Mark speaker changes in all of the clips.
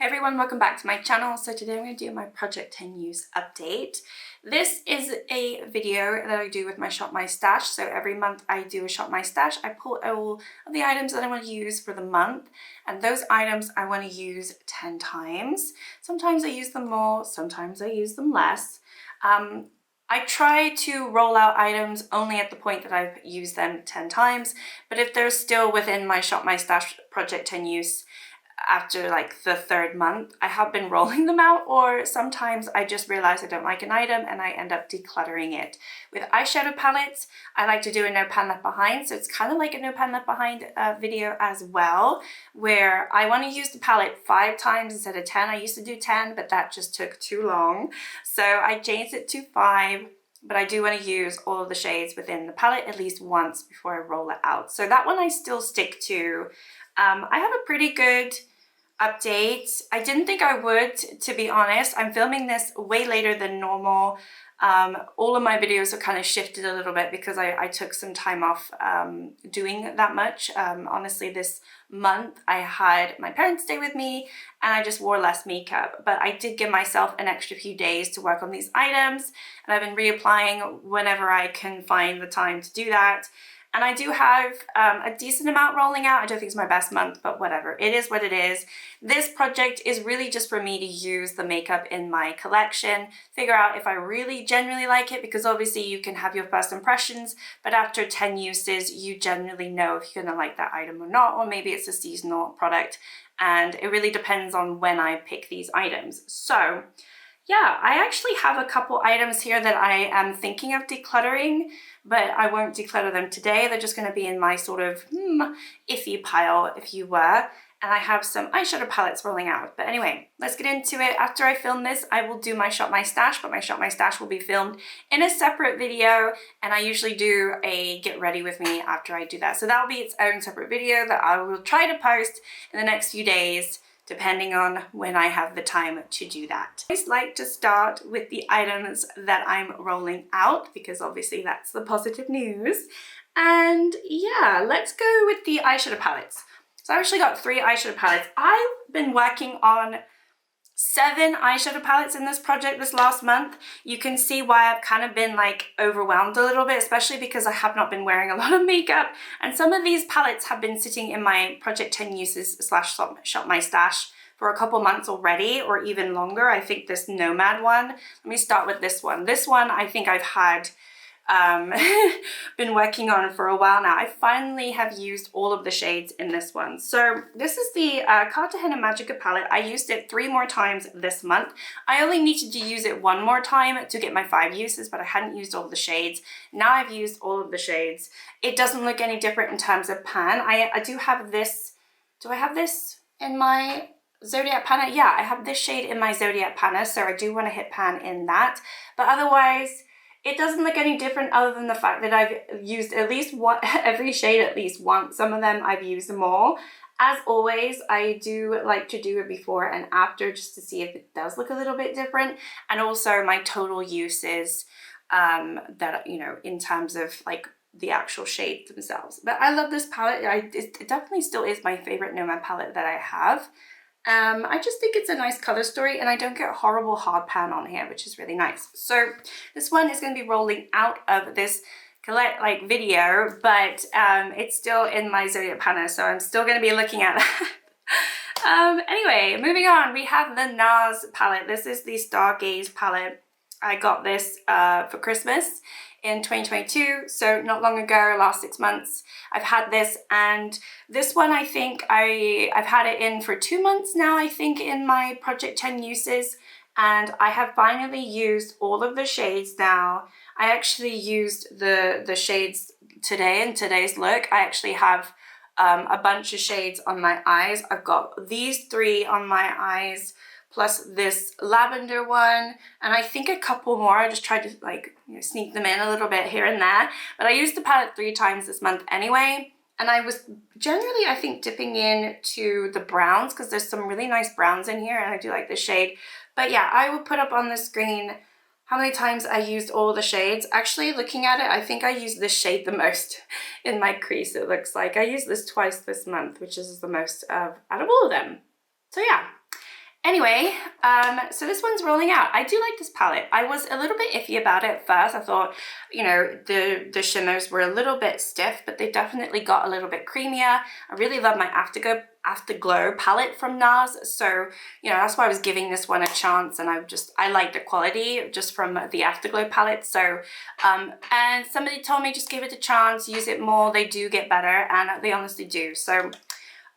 Speaker 1: Hey everyone, welcome back to my channel. So today I'm going to do my Project 10 use update. This is a video that I do with my Shop My Stash. So every month I do a Shop My Stash. I pull all of the items that I want to use for the month, and those items I want to use 10 times. Sometimes I use them more, sometimes I use them less. I try to roll out items only at the point that I've used them 10 times, but if they're still within my Shop My Stash Project 10 use after like the third month, I have been rolling them out, or sometimes I just realize I don't like an item and I end up decluttering it. With eyeshadow palettes, I like to do a no pan left behind, so it's kind of like a no pan left behind video as well, where I want to use the palette 5 times instead of 10. I used to do 10, but that just took too long, so I changed it to 5. But I do want to use all of the shades within the palette at least once before I roll it out. So that one I still stick to. I have a pretty good update. I didn't think I would, to be honest. I'm filming this way later than normal. All of my videos have kind of shifted a little bit because I took some time off doing that much. Honestly, this month I had my parents stay with me and I just wore less makeup, but I did give myself an extra few days to work on these items, and I've been reapplying whenever I can find the time to do that. And I do have a decent amount rolling out. I don't think it's my best month, but whatever. It is what it is. This project is really just for me to use the makeup in my collection, figure out if I really genuinely like it, because obviously you can have your first impressions, but after 10 uses, you generally know if you're gonna like that item or not, or maybe it's a seasonal product, and it really depends on when I pick these items. So yeah, I actually have a couple items here that I am thinking of decluttering, but I won't declutter them today. They're just going to be in my sort of iffy pile, if you were. And I have some eyeshadow palettes rolling out. But anyway, let's get into it. After I film this, I will do my Shop My Stash, but my Shop My Stash will be filmed in a separate video. And I usually do a get ready with me after I do that. So that'll be its own separate video that I will try to post in the next few days, depending on when I have the time to do that. I just like to start with the items that I'm rolling out, because obviously that's the positive news. And yeah, let's go with the eyeshadow palettes. So I've actually got 3 eyeshadow palettes. I've been working on 7 eyeshadow palettes in this project this last month. You can see why I've kind of been like overwhelmed a little bit, especially because I have not been wearing a lot of makeup. And some of these palettes have been sitting in my Project 10 uses / Shop My Stash for a couple months already, or even longer. I think this Nomad one, let me start with this one. This one I think I've had been working on for a while now. I finally have used all of the shades in this one. So this is the Cartagena Magica palette. I used it 3 more times this month. I only needed to use it 1 more time to get my 5 uses, but I hadn't used all of the shades. Now I've used all of the shades. It doesn't look any different in terms of pan. I do have this. Do I have this in my Zodiac Panna? Yeah, I have this shade in my Zodiac Panna, so I do want to hit pan in that. But otherwise, it doesn't look any different, other than the fact that I've used at least every shade at least once. Some of them I've used more. As always, I do like to do it before and after, just to see if it does look a little bit different. And also my total uses that, you know, in terms of like the actual shades themselves. But I love this palette. It definitely still is my favorite Nomad palette that I have. I just think it's a nice color story, and I don't get horrible hard pan on here, which is really nice. So this one is going to be rolling out of this video, but it's still in my Zodiac Panna, so I'm still going to be looking at that. Anyway, moving on, we have the Nars palette. This is the Stargaze palette. I got this for Christmas in 2022, so not long ago, last 6 months. I've had this, and this one I think I've had it in for 2 months now, I think, in my Project 10 uses, and I have finally used all of the shades now. I actually used the shades today in today's look. I actually have a bunch of shades on my eyes. I've got these 3 on my eyes, plus this lavender one, and I think a couple more. I just tried to like, you know, sneak them in a little bit here and there, but I used the palette 3 times this month anyway, and I was generally, I think, dipping in to the browns, because there's some really nice browns in here, and I do like this shade. But yeah, I will put up on the screen how many times I used all the shades. Actually, looking at it, I think I used this shade the most in my crease, it looks like. I used this twice this month, which is the most out of all of them. So yeah. Anyway, so this one's rolling out. I do like this palette. I was a little bit iffy about it at first. I thought, you know, the shimmers were a little bit stiff, but they definitely got a little bit creamier. I really love my Afterglow palette from Nars, so you know, that's why I was giving this one a chance, and I like the quality just from the Afterglow palette. So and somebody told me just give it a chance, use it more, they do get better, and they honestly do. So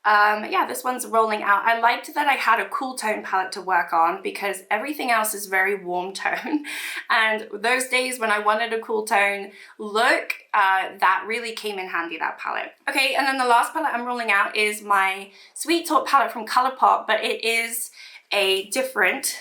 Speaker 1: yeah, this one's rolling out. I liked that I had a cool tone palette to work on because everything else is very warm tone. And those days when I wanted a cool tone look, that really came in handy, that palette. Okay, and then the last palette I'm rolling out is my Sweet Talk palette from Colourpop, but it is a different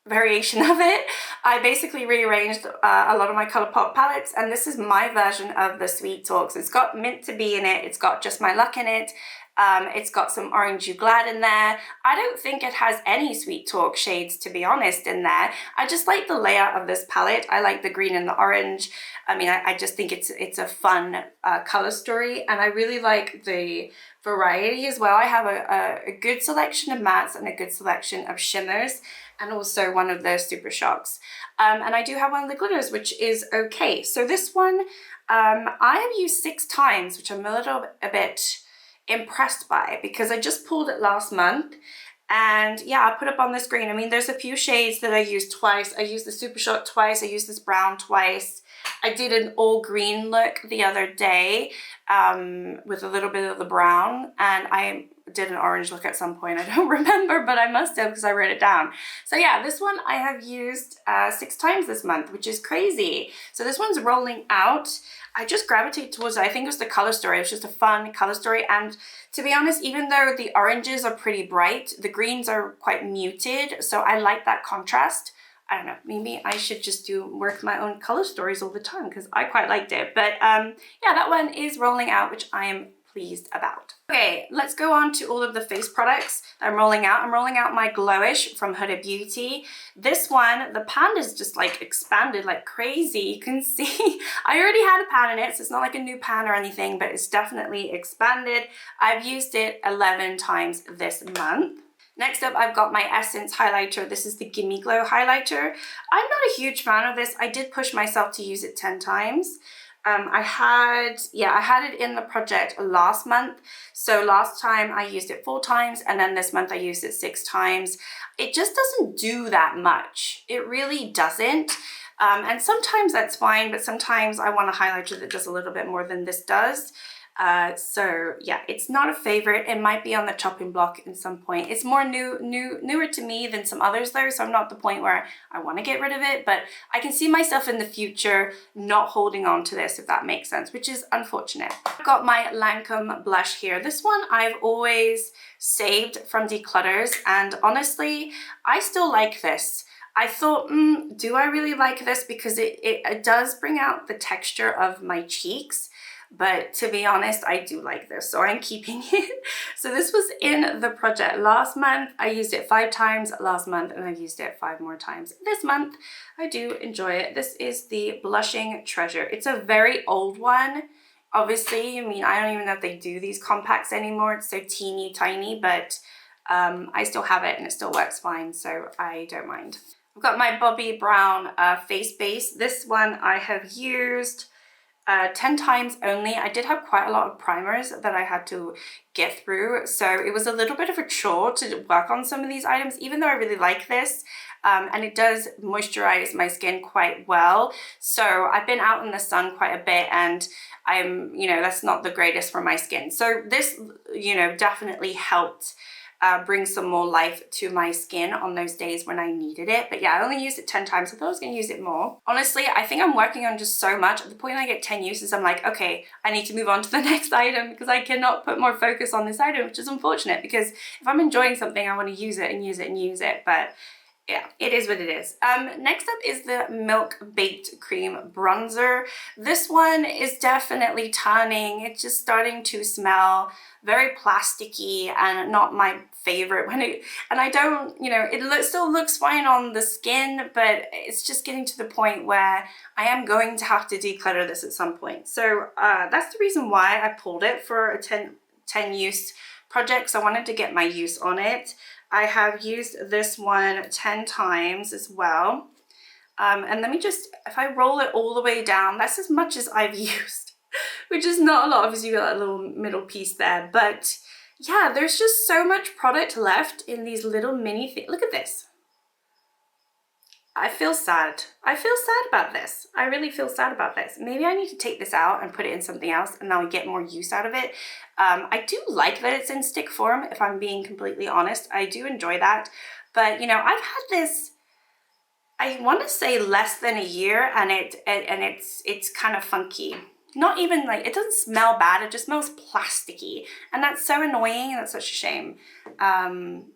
Speaker 1: variation of it. I basically rearranged a lot of my Colourpop palettes, and this is my version of the Sweet Talks. It's got Mint to Be in it, it's got Just My Luck in it, it's got some Orange You Glad in there. I don't think it has any Sweet Talk shades, to be honest, in there. I just like the layout of this palette. I like the green and the orange. I mean, I just think it's a fun color story, and I really like the variety as well. I have a good selection of mattes and a good selection of shimmers, and also one of the SuperShocks. And I do have one of the glitters, which is okay. So this one, I have used 6 times, which I'm a bit impressed by because I just pulled it last month. And yeah, I put up on the screen. I mean, there's a few shades that I used twice. I used the SuperShock twice. I used this brown twice. I did an all green look the other day with a little bit of the brown, and I did an orange look at some point. I don't remember, but I must have because I wrote it down. So yeah, this one I have used 6 times this month, which is crazy. So this one's rolling out. I just gravitated towards it. I think it was the color story. It was just a fun color story. And to be honest, even though the oranges are pretty bright, the greens are quite muted. So I like that contrast. I don't know, maybe I should just work my own color stories all the time because I quite liked it. But yeah, that one is rolling out, which I am pleased about. Okay, let's go on to all of the face products that I'm rolling out. I'm rolling out my Glowish from Huda Beauty. This one, the pan is just like expanded like crazy. You can see I already had a pan in it, so it's not like a new pan or anything, but it's definitely expanded. I've used it 11 times this month. Next up, I've got my Essence highlighter. This is the Gimme Glow highlighter. I'm not a huge fan of this. I did push myself to use it 10 times. I had it in the project last month. So last time I used it 4 times, and then this month I used it 6 times. It just doesn't do that much. It really doesn't. And sometimes that's fine, but sometimes I want a highlighter that does a little bit more than this does. So yeah, it's not a favorite. It might be on the chopping block at some point. It's more newer to me than some others though, so I'm not at the point where I want to get rid of it, but I can see myself in the future not holding on to this, if that makes sense, which is unfortunate. I've got my Lancome blush here. This one I've always saved from declutters, and honestly, I still like this. I thought, do I really like this? Because it does bring out the texture of my cheeks. But to be honest, I do like this, so I'm keeping it. So this was in the project last month. I used it 5 times last month, and I've used it 5 more times this month. I do enjoy it. This is the Blushing Treasure. It's a very old one. Obviously, I mean, I don't even know if they do these compacts anymore. It's so teeny tiny, but I still have it and it still works fine, so I don't mind. I've got my Bobbi Brown face base. This one I have used 10 times only. I did have quite a lot of primers that I had to get through, so it was a little bit of a chore to work on some of these items, even though I really like this. And it does moisturize my skin quite well. So I've been out in the sun quite a bit, and I'm, you know, that's not the greatest for my skin. So this, you know, definitely helped bring some more life to my skin on those days when I needed it. But yeah, I only used it 10 times. I thought I was going to use it more. Honestly, I think I'm working on just so much. At the point I get 10 uses, I'm like, okay, I need to move on to the next item because I cannot put more focus on this item, which is unfortunate because if I'm enjoying something, I want to use it and use it and use it. But yeah, it is what it is. Next up is the Milk Baked Cream Bronzer. This one is definitely turning. It's just starting to smell very plasticky and not my favorite and I don't, you know, it still looks fine on the skin, but it's just getting to the point where I am going to have to declutter this at some point. So that's the reason why I pulled it for a 10 use project, because I wanted to get my use on it. I have used this one 10 times as well. And let me just, if I roll it all the way down, that's as much as I've used, which is not a lot. Obviously you got that little middle piece there, but yeah, there's just so much product left in these little mini things. Look at this. I feel sad. I feel sad about this. I really feel sad about this. Maybe I need to take this out and put it in something else and now get more use out of it. I do like that it's in stick form, if I'm being completely honest. I do enjoy that. But you know, I've had this, I want to say less than a year, and it's kind of funky. Not even like, it doesn't smell bad, it just smells plasticky. And that's so annoying, and that's such a shame.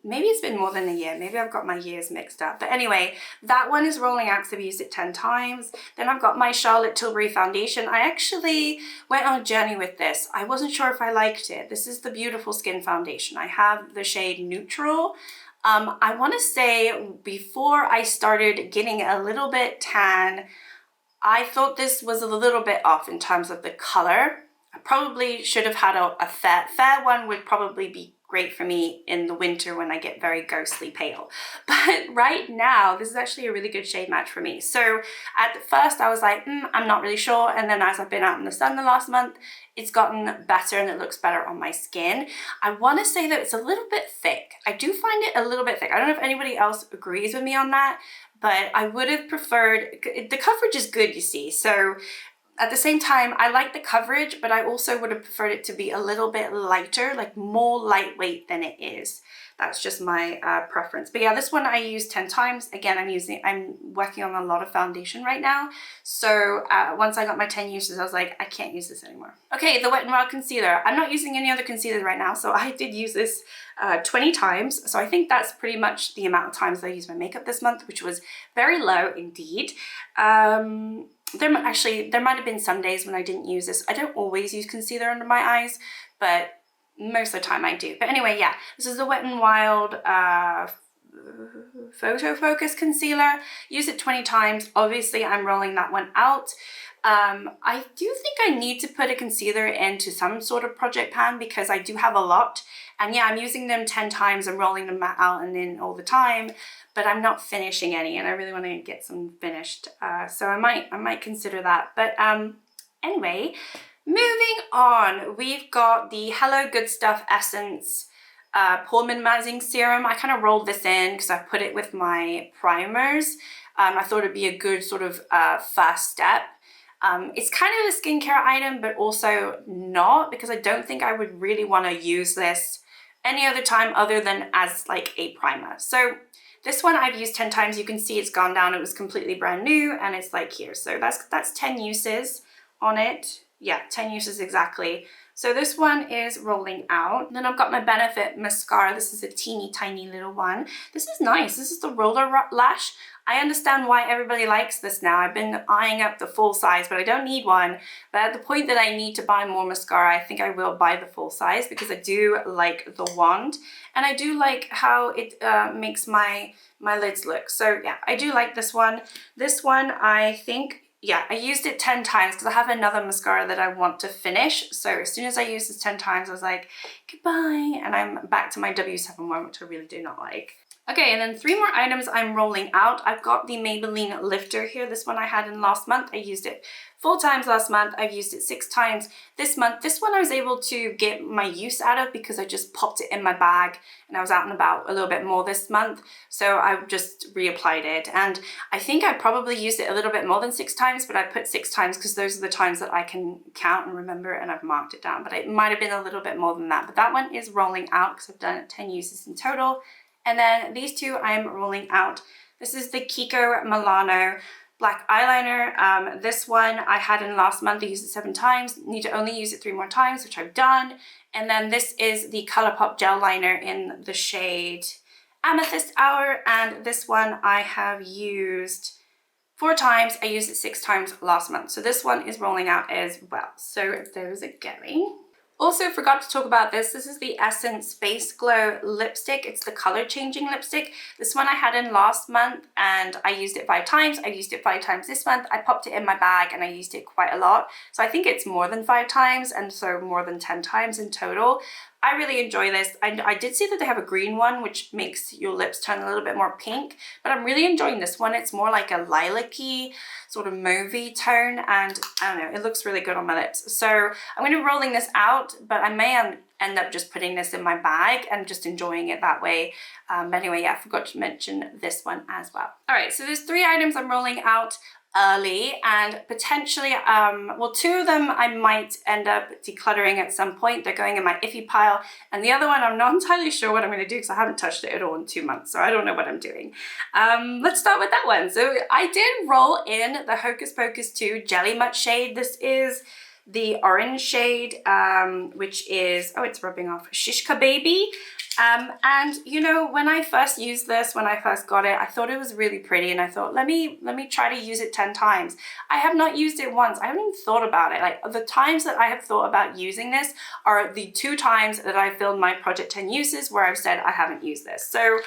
Speaker 1: Maybe it's been more than a year. Maybe I've got my years mixed up. But anyway, that one is rolling out because I've used it 10 times. Then I've got my Charlotte Tilbury foundation. I actually went on a journey with this. I wasn't sure if I liked it. This is the Beautiful Skin Foundation. I have the shade Neutral. I want to say before I started getting a little bit tan, I thought this was a little bit off in terms of the color. I probably should have had a fair one would probably be great for me in the winter when I get very ghostly pale. But right now, this is actually a really good shade match for me. So at first I was like, I'm not really sure. And then as I've been out in the sun the last month, it's gotten better and it looks better on my skin. I want to say that it's a little bit thick. I do find it a little bit thick. I don't know if anybody else agrees with me on that, but I would have preferred, the coverage is good, you see. So at the same time, I like the coverage, but I also would have preferred it to be a little bit lighter, like more lightweight than it is. That's just my preference. But yeah, this one I used 10 times. Again, I'm working on a lot of foundation right now. So once I got my 10 uses, I was like, I can't use this anymore. Okay, the Wet n Wild concealer. I'm not using any other concealer right now, so I did use this 20 times. So I think that's pretty much the amount of times I used my makeup this month, which was very low indeed. There might have been some days when I didn't use this. I don't always use concealer under my eyes, but most of the time I do. But anyway, yeah, this is the Wet n Wild Photo Focus Concealer. Use it 20 times. Obviously, I'm rolling that one out. I do think I need to put a concealer into some sort of project pan because I do have a lot. And yeah, I'm using them 10 times and rolling them out and in all the time, but I'm not finishing any, and I really want to get some finished. So I might consider that. But anyway, moving on, we've got the Hello Good Stuff Essence Pore Minimizing Serum. I kind of rolled this in because I put it with my primers. I thought it'd be a good sort of first step. It's kind of a skincare item, but also not, because I don't think I would really want to use this any other time other than as like a primer. So this one I've used 10 times. You can see it's gone down. It was completely brand new and it's like here. So that's 10 uses on it. Yeah, 10 uses exactly. So this one is rolling out. Then I've got my Benefit mascara. This is a teeny tiny little one. This is nice. This is the Roller Lash. I understand why everybody likes this now. I've been eyeing up the full size, but I don't need one. But at the point that I need to buy more mascara, I think I will buy the full size because I do like the wand. And I do like how it makes my lids look. So yeah, I do like this one. This one, I think, yeah, I used it 10 times because I have another mascara that I want to finish. So as soon as I used this 10 times, I was like, goodbye. And I'm back to my W7 one, which I really do not like. Okay, and then 3 more items I'm rolling out. I've got the Maybelline Lifter here. This one I had in last month. I used it 4 times last month. I've used it 6 times this month. This one I was able to get my use out of because I just popped it in my bag and I was out and about a little bit more this month. So I just reapplied it. And I think I probably used it a little bit more than 6 times, but I put 6 times because those are the times that I can count and remember, and I've marked it down. But it might have been a little bit more than that. But that one is rolling out because I've done 10 uses in total. And then these 2 I'm rolling out. This is the Kiko Milano black eyeliner. This one I had in last month. I used it 7 times. Need to only use it 3 more times, which I've done. And then this is the Colourpop gel liner in the shade Amethyst Hour. And this one I have used 4 times. I used it 6 times last month. So this one is rolling out as well. So those are going. Also forgot to talk about this. This is the Essence Space Glow lipstick. It's the color changing lipstick. This one I had in last month and I used it 5 times. I used it 5 times this month. I popped it in my bag and I used it quite a lot. So I think it's more than 5 times and so more than 10 times in total. I really enjoy this. I did see that they have a green one, which makes your lips turn a little bit more pink, but I'm really enjoying this one. It's more like a lilac-y, sort of mauvey tone, and I don't know, it looks really good on my lips. So I'm going to be rolling this out, but I may end up just putting this in my bag and just enjoying it that way. But anyway, yeah, I forgot to mention this one as well. All right, so there's 3 items I'm rolling out early, and potentially well, 2 of them I might end up decluttering at some point. They're going in my iffy pile, and the other one I'm not entirely sure what I'm going to do because I haven't touched it at all in 2 months, so I don't know what I'm doing. Let's start with that one. So I did roll in the Hocus Pocus 2 Jelly Mutt shade. This is the orange shade, which is, oh, it's rubbing off, Shishka Baby. And you know, when I first used this, when I first got it, I thought it was really pretty, and I thought, let me try to use it 10 times. I have not used it once. I haven't even thought about it. Like, the times that I have thought about using this are the 2 times that I filmed my Project 10 uses where I've said I haven't used this. So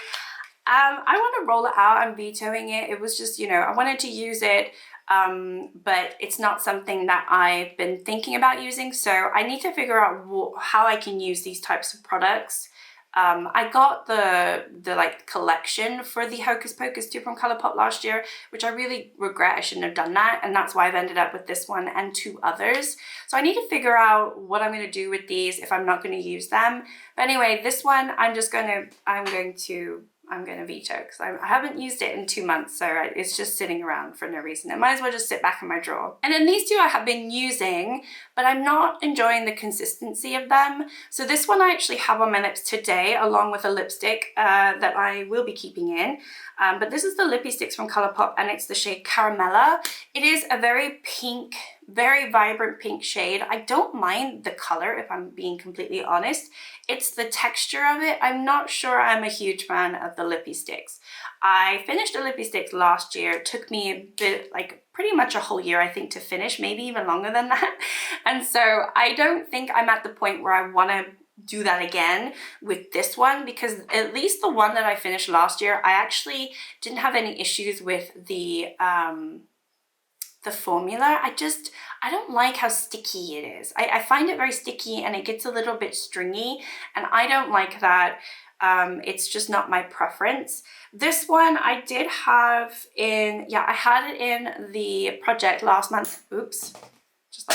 Speaker 1: I want to roll it out. I'm vetoing it. It was just, you know, I wanted to use it, but it's not something that I've been thinking about using. So I need to figure out how I can use these types of products. I got the like collection for the Hocus Pocus 2 from Colourpop last year, which I really regret I shouldn't have done that, and that's why I've ended up with this one and 2 others. So I need to figure out what I'm going to do with these if I'm not going to use them. But anyway, this one I'm going to veto because I haven't used it in 2 months, so it's just sitting around for no reason. It might as well just sit back in my drawer. And then these 2 I have been using, but I'm not enjoying the consistency of them. So this one I actually have on my lips today, along with a lipstick that I will be keeping in. But this is the Lippie Stix from Colourpop, and it's the shade Caramello. It is a very pink, very vibrant pink shade. I don't mind the color, if I'm being completely honest. It's the texture of it. I'm not sure I'm a huge fan of the Lippie Stix. I finished a Lippie Stix last year. It took me a bit, like pretty much a whole year, I think, to finish, maybe even longer than that. And so I don't think I'm at the point where I want to do that again with this one, because at least the one that I finished last year, I actually didn't have any issues with the formula. I don't like how sticky it is. I find it very sticky, and it gets a little bit stringy, and I don't like that. It's just not my preference. This one I did have in, yeah, I had it in the project last month. Oops, just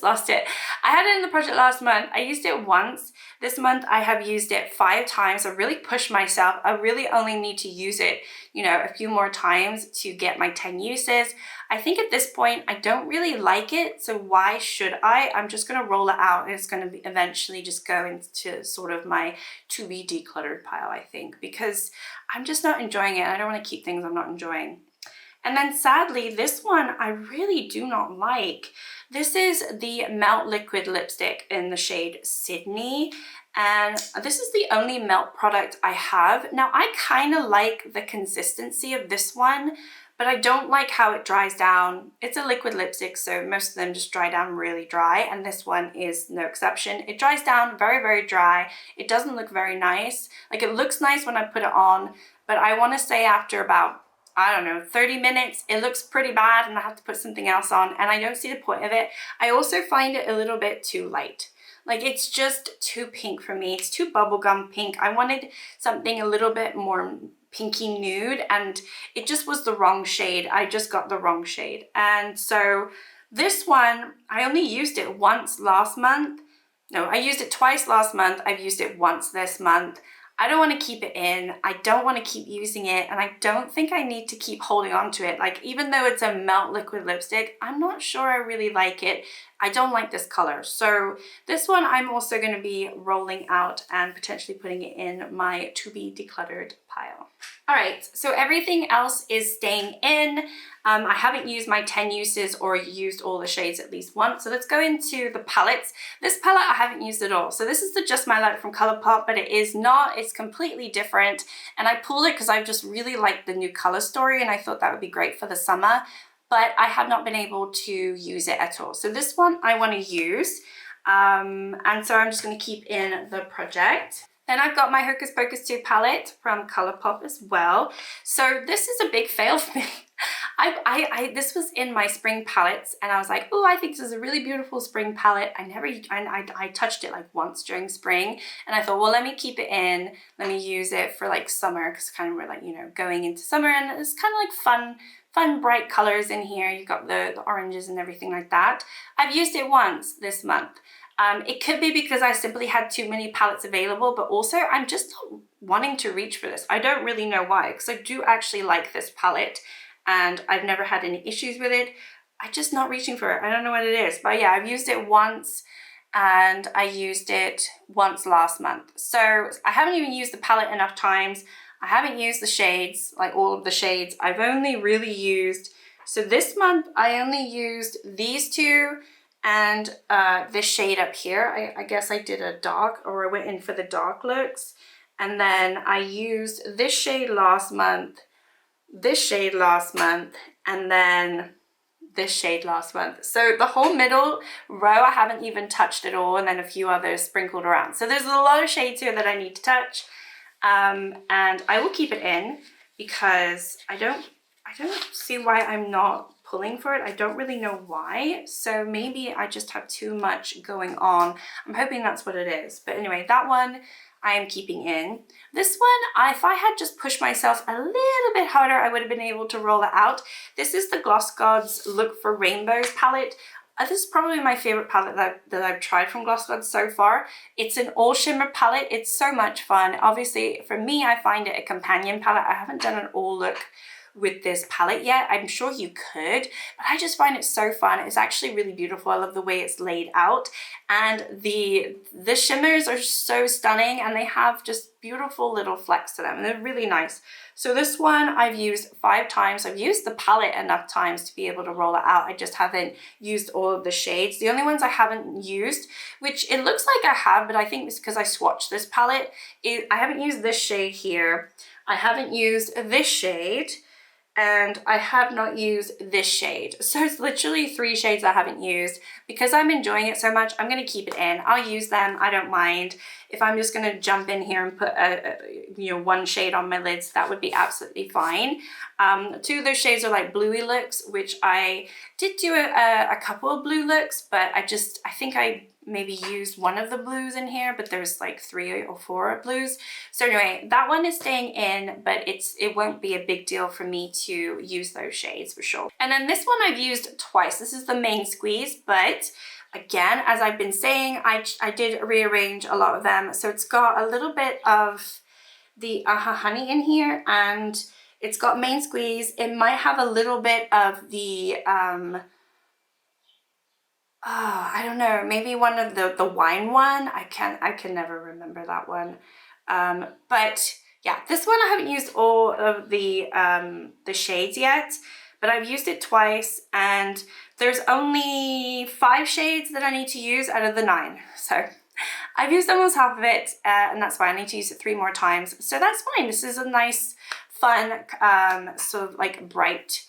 Speaker 1: lost it. I had it in the project last month. I used it once. This month I have used it 5 times. I really pushed myself. I really only need to use it, you know, a few more times to get my 10 uses. I think at this point I don't really like it, so why should I? I'm just going to roll it out, and it's going to be eventually just go into sort of my to be decluttered pile, I think, because I'm just not enjoying it. I don't want to keep things I'm not enjoying. And then sadly, this one I really do not like. This is the Melt Liquid Lipstick in the shade Sydney, and this is the only Melt product I have. Now, I kind of like the consistency of this one, but I don't like how it dries down. It's a liquid lipstick, so most of them just dry down really dry, and this one is no exception. It dries down very, very dry. It doesn't look very nice. Like, it looks nice when I put it on, but I want to say after about, I don't know, 30 minutes, it looks pretty bad, and I have to put something else on, and I don't see the point of it. I also find it a little bit too light. Like, it's just too pink for me. It's too bubblegum pink. I wanted something a little bit more pinky nude, and it just was the wrong shade. I just got the wrong shade. And so this one, I only used it once last month. No, I used it twice last month. I've used it once this month. I don't want to keep it in. I don't want to keep using it, and I don't think I need to keep holding on to it. Like, even though it's a Melt Liquid Lipstick, I'm not sure I really like it. I don't like this color. So this one I'm also going to be rolling out and potentially putting it in my to be decluttered pile. All right, so everything else is staying in. I haven't used my 10 uses or used all the shades at least once. So let's go into the palettes. This palette I haven't used at all. So this is the Just My Light from Colourpop, but it is not. It's completely different. And I pulled it because I just really liked the new color story, and I thought that would be great for the summer. But I have not been able to use it at all. So this one I want to use. And so I'm just going to keep in the project. Then I've got my Hocus Pocus 2 palette from Colourpop as well. So this is a big fail for me. This was in my spring palettes, and I was like, oh, I think this is a really beautiful spring palette. I touched it like once during spring, and I thought, well, let me keep it in. Let me use it for like summer, because kind of we're like, you know, going into summer, and it's kind of like fun bright colors in here. You've got the oranges and everything like that. I've used it once this month. It could be because I simply had too many palettes available, but also I'm just not wanting to reach for this. I don't really know why, because I do actually like this palette and I've never had any issues with it. I'm just not reaching for it. I don't know what it is, but yeah, I've used it once, and I used it once last month. So I haven't even used the palette enough times. I haven't used the shades, like all of the shades. I've only really used, so this month I only used these two and this shade up here. I guess I did a dark, or I went in for the dark looks. And then I used this shade last month, this shade last month, and then this shade last month. So the whole middle row I haven't even touched at all, and then a few others sprinkled around. So there's a lot of shades here that I need to touch, and I will keep it in because I don't see why I'm not pulling for it. I don't really know why, so maybe I just have too much going on. I'm hoping that's what it is. But anyway, that one I am keeping in. This one, if I had just pushed myself a little bit harder, I would have been able to roll it out. This is the Gloss Gods Look for Rainbows palette. This is probably my favorite palette that I've tried from Gloss Gods so far. It's an all shimmer palette. It's so much fun. Obviously, for me, I find it a companion palette. I haven't done an all look with this palette yet. I'm sure you could, but I just find it so fun. It's actually really beautiful. I love the way it's laid out, and the shimmers are so stunning, and they have just beautiful little flecks to them, and they're really nice. So this one I've used 5 times. I've used the palette enough times to be able to roll it out. I just haven't used all of the shades. The only ones I haven't used, which it looks like I have, but I think it's because I swatched this palette, I haven't used this shade here. I haven't used this shade, and I have not used this shade. So it's literally 3 shades I haven't used. Because I'm enjoying it so much, I'm gonna keep it in. I'll use them, I don't mind. If I'm just gonna jump in here and put one shade on my lids, that would be absolutely fine. 2 of those shades are like bluey looks, which I did do a couple of blue looks, but I think I maybe used one of the blues in here, but there's like 3 or 4 blues. So anyway, that one is staying in, but it won't be a big deal for me to use those shades for sure. And then this one I've used twice. This is the Main Squeeze, but again, as I've been saying, I did rearrange a lot of them. So it's got a little bit of the Honey in here, and it's got Main Squeeze. It might have a little bit of the I don't know, maybe one of the wine one. I can never remember that one. But yeah, this one I haven't used all of the shades yet, but I've used it twice, and there's only 5 shades that I need to use out of the 9. So I've used almost half of it, and that's why I need to use it 3 more times. So that's fine. This is a nice, fun, sort of like bright,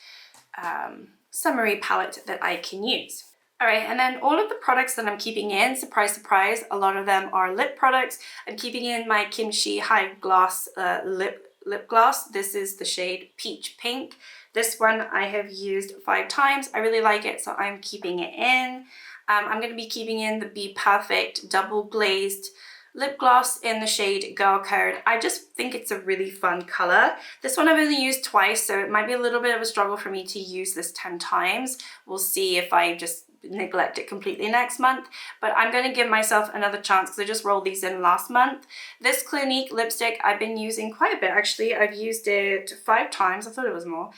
Speaker 1: summery palette that I can use. All right, and then all of the products that I'm keeping in, surprise, surprise, a lot of them are lip products. I'm keeping in my Kimchi High Gloss lip gloss. This is the shade Peach Pink. This one I have used 5 times. I really like it, so I'm keeping it in. I'm going to be keeping in the Be Perfect Double Glazed lip gloss in the shade Girl Code. I just think it's a really fun color. This one I've only used twice, so it might be a little bit of a struggle for me to use this 10 times. We'll see if I just neglect it completely next month, but I'm going to give myself another chance because I just rolled these in last month. This Clinique lipstick I've been using quite a bit actually. I've used it 5 times. I thought it was more.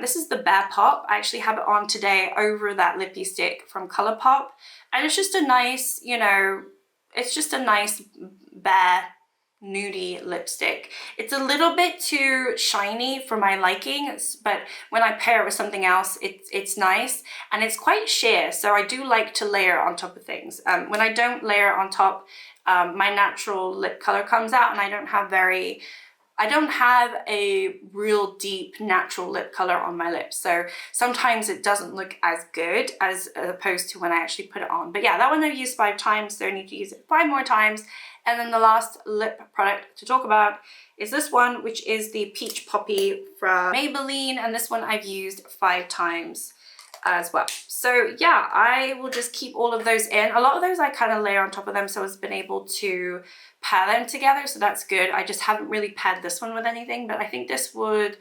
Speaker 1: This is the Bare Pop. I actually have it on today over that Lippie stick from Colourpop, and it's just a nice, it's just a nice bare nudie lipstick. It's a little bit too shiny for my liking, but when I pair it with something else, it's nice, and it's quite sheer, so I do like to layer on top of things. When I don't layer on top, my natural lip color comes out, and I don't have very I don't have a real deep natural lip color on my lips, so sometimes it doesn't look as good as opposed to when I actually put it on. But yeah, that one I've used 5 times, so I need to use it 5 more times. And then the last lip product to talk about is this one, which is the Peach Poppy from Maybelline, and this one I've used 5 times as well. So yeah, I will just keep all of those in. A lot of those I kind of layer on top of them, so I've been able to pair them together, so that's good. I just haven't really paired this one with anything, but I think this would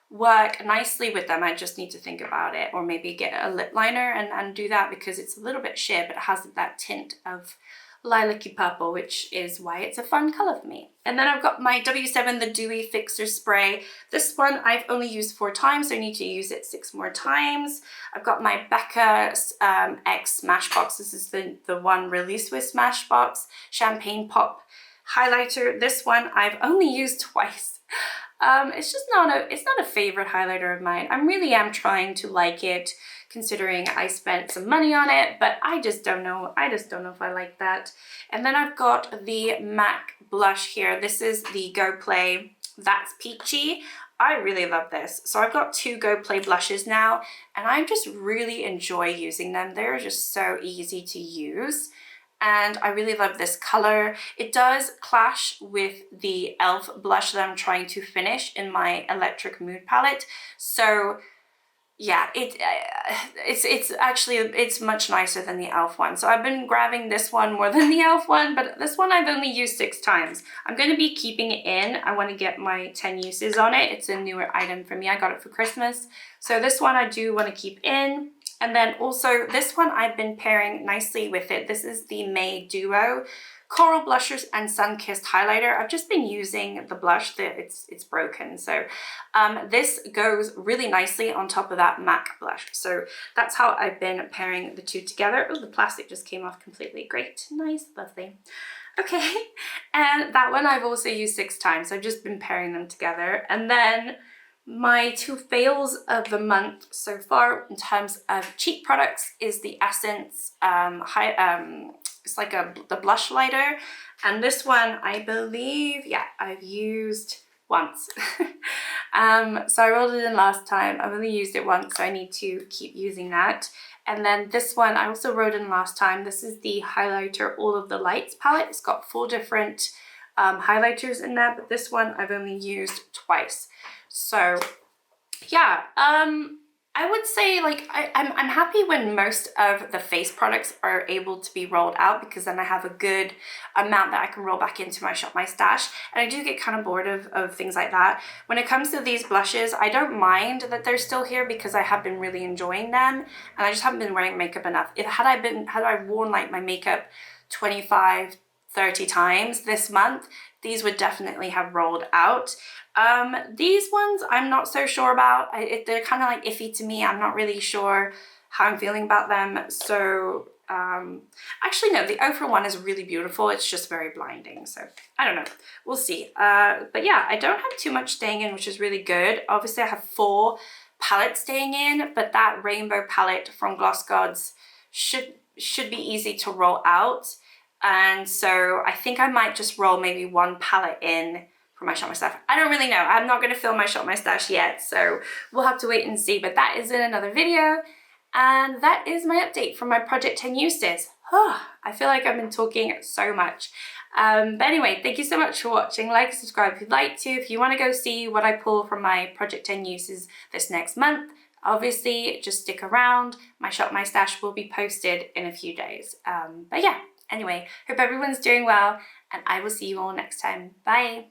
Speaker 1: work nicely with them. I just need to think about it, or maybe get a lip liner and do that, because it's a little bit sheer, but it has that tint of lilac-y purple, which is why it's a fun color for me. And then I've got my W7, the Dewy Fixer Spray. This one I've only used 4 times, so I need to use it 6 more times. I've got my Becca X Smashbox. This is the one released with Smashbox Champagne Pop highlighter. This one I've only used twice. It's just not a favorite highlighter of mine. I really am trying to like it, considering I spent some money on it, but I just don't know. I just don't know if I like that. And then I've got the MAC blush here. This is the Go Play That's Peachy. I really love this. So I've got 2 Go Play blushes now, and I just really enjoy using them. They're just so easy to use. And I really love this color. It does clash with the e.l.f. blush that I'm trying to finish in my Electric Mood palette. So yeah, it's actually much nicer than the e.l.f. one. So I've been grabbing this one more than the e.l.f. one, but this one I've only used 6 times. I'm going to be keeping it in. I want to get my 10 uses on it. It's a newer item for me. I got it for Christmas. So this one I do want to keep in. And then also this one I've been pairing nicely with it. This is the Mayy Duo Coral Blushers and Sun-Kissed Highlighter. I've just been using the blush that it's broken. So this goes really nicely on top of that MAC blush. So that's how I've been pairing the 2 together. Oh, the plastic just came off completely. Great, nice, lovely. Okay, and that one I've also used 6 times. I've just been pairing them together. And then my 2 fails of the month so far in terms of cheap products is the Essence it's like the blush lighter, and this one I believe, yeah, I've used once. So I rolled it in last time. I've only used it once, so I need to keep using that. And then this one I also wrote in last time. This is the highlighter All of the Lights palette. It's got 4 different highlighters in there, but this one I've only used twice. So yeah, I would say, like, I'm happy when most of the face products are able to be rolled out, because then I have a good amount that I can roll back into my Shop My Stash. And I do get kind of bored of things like that. When it comes to these blushes, I don't mind that they're still here, because I have been really enjoying them, and I just haven't been wearing makeup enough. Had I worn like my makeup 25, 30 times this month, these would definitely have rolled out. These ones I'm not so sure about. They're kind of like iffy to me. I'm not really sure how I'm feeling about them. So actually no, the Oprah one is really beautiful. It's just very blinding. So I don't know. We'll see. But yeah, I don't have too much staying in, which is really good. Obviously I have 4 palettes staying in, but that rainbow palette from Gloss Gods should be easy to roll out. And so I think I might just roll maybe 1 palette in for my Shop My Stash. I don't really know. I'm not going to film my Shop My Stash yet, so we'll have to wait and see. But that is in another video. And that is my update from my Project 10 uses. I feel like I've been talking so much. But anyway, thank you so much for watching. Like, subscribe if you'd like to. If you want to go see what I pull from my Project 10 uses this next month, obviously just stick around. My Shop My Stash will be posted in a few days. But yeah, anyway, hope everyone's doing well, and I will see you all next time. Bye!